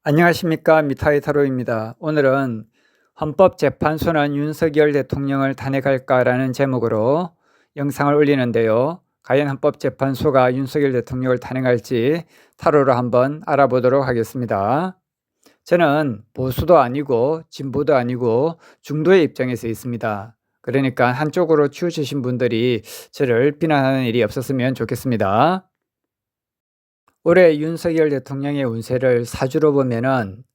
안녕하십니까, 미타이 타로입니다. 오늘은 헌법재판소는 윤석열 대통령을 탄핵할까라는 제목으로 영상을 올리는데요. 과연 헌법재판소가 윤석열 대통령을 탄핵할지 타로로 한번 알아보도록 하겠습니다. 저는 보수도 아니고 진보도 아니고 중도의 입장에서 있습니다. 그러니까 한쪽으로 치우치신 분들이 저를 비난하는 일이 없었으면 좋겠습니다. 올해 윤석열 대통령의 운세를 사주로 보면은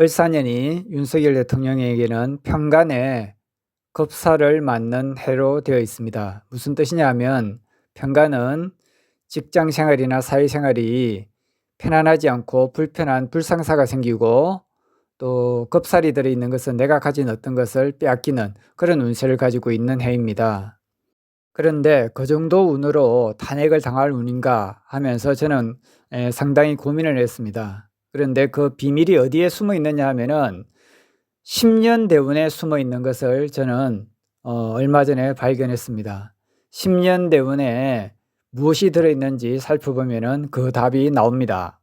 을사년이 윤석열 대통령에게는 편간에 겁사를 맞는 해로 되어 있습니다. 무슨 뜻이냐 하면 편간은 직장생활이나 사회생활이 편안하지 않고 불편한 불상사가 생기고, 또 겁살이 들어있는 것은 내가 가진 어떤 것을 빼앗기는 그런 운세를 가지고 있는 해입니다. 그런데 그 정도 운으로 탄핵을 당할 운인가 하면서 저는 상당히 고민을 했습니다. 그런데 그 비밀이 어디에 숨어 있느냐 하면은 10년 대운에 숨어 있는 것을 저는 얼마 전에 발견했습니다. 10년 대운에 무엇이 들어있는지 살펴보면은 그 답이 나옵니다.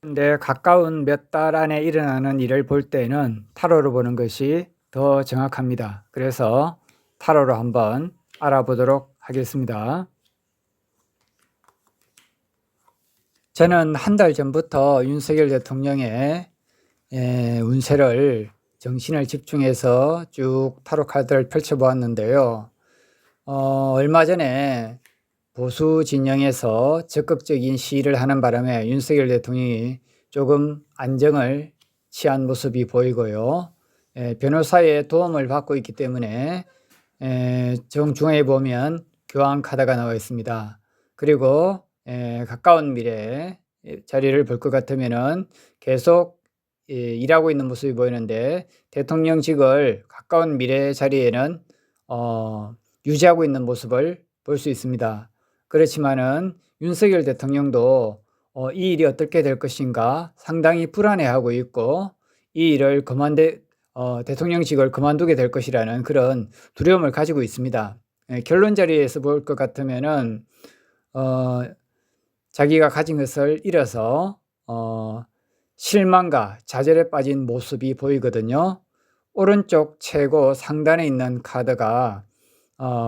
근데 가까운 몇 달 안에 일어나는 일을 볼 때는 타로로 보는 것이 더 정확합니다. 그래서 타로로 한번 알아보도록 하겠습니다. 저는 한 달 전부터 윤석열 대통령의 운세를 정신을 집중해서 쭉 타로 카드를 펼쳐보았는데요. 얼마 전에 보수 진영에서 적극적인 시위를 하는 바람에 윤석열 대통령이 조금 안정을 취한 모습이 보이고요. 변호사의 도움을 받고 있기 때문에 정중앙에 보면 교황 카드가 나와 있습니다. 그리고 가까운 미래에 자리를 볼 것 같으면은 계속 일하고 있는 모습이 보이는데, 대통령직을 가까운 미래 자리에는 유지하고 있는 모습을 볼 수 있습니다. 그렇지만은 윤석열 대통령도 이 일이 어떻게 될 것인가 상당히 불안해하고 있고, 이 일을 대통령직을 그만두게 될 것이라는 그런 두려움을 가지고 있습니다. 결론 자리에서 볼 것 같으면은 자기가 가진 것을 잃어서 실망과 좌절에 빠진 모습이 보이거든요. 오른쪽 최고 상단에 있는 카드가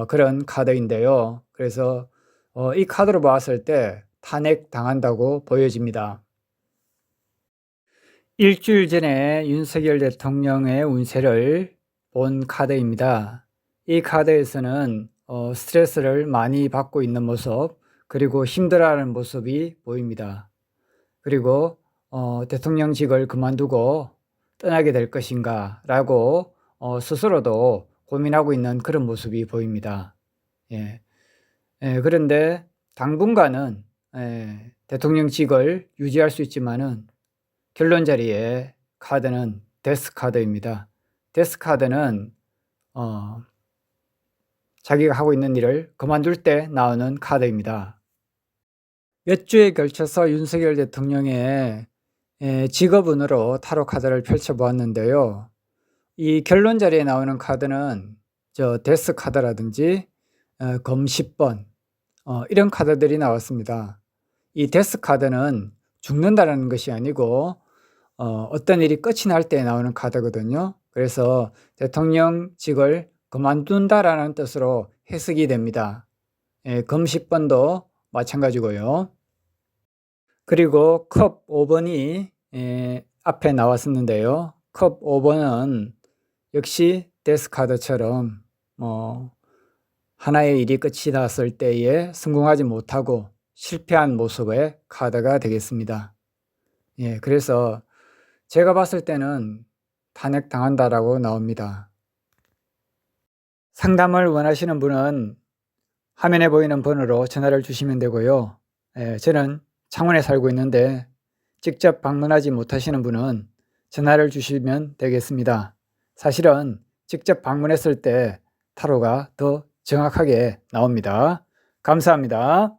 그런 카드인데요. 그래서 이 카드로 봤을 때 탄핵 당한다고 보여집니다. 일주일 전에 윤석열 대통령의 운세를 본 카드입니다. 이 카드에서는 스트레스를 많이 받고 있는 모습, 그리고 힘들어하는 모습이 보입니다. 그리고 대통령직을 그만두고 떠나게 될 것인가 라고 스스로도 고민하고 있는 그런 모습이 보입니다. 그런데 당분간은 대통령직을 유지할 수 있지만은 결론 자리에 카드는 데스 카드입니다. 데스 카드는 자기가 하고 있는 일을 그만둘 때 나오는 카드입니다. 몇 주에 걸쳐서 윤석열 대통령의 직업운으로 타로 카드를 펼쳐보았는데요. 이 결론 자리에 나오는 카드는 데스 카드라든지 검 10번 이런 카드들이 나왔습니다. 이 데스 카드는 죽는다라는 것이 아니고 어떤 일이 끝이 날 때 나오는 카드거든요. 그래서 대통령직을 그만둔다라는 뜻으로 해석이 됩니다. 검 10번도 마찬가지고요. 그리고 컵 5번이 앞에 나왔었는데요. 컵 5번은 역시 데스 카드처럼 하나의 일이 끝이 났을 때에 성공하지 못하고 실패한 모습의 카드가 되겠습니다. 그래서 제가 봤을 때는 탄핵 당한다라고 나옵니다. 상담을 원하시는 분은 화면에 보이는 번호로 전화를 주시면 되고요. 저는 창원에 살고 있는데 직접 방문하지 못하시는 분은 전화를 주시면 되겠습니다. 사실은 직접 방문했을 때 타로가 더 정확하게 나옵니다. 감사합니다.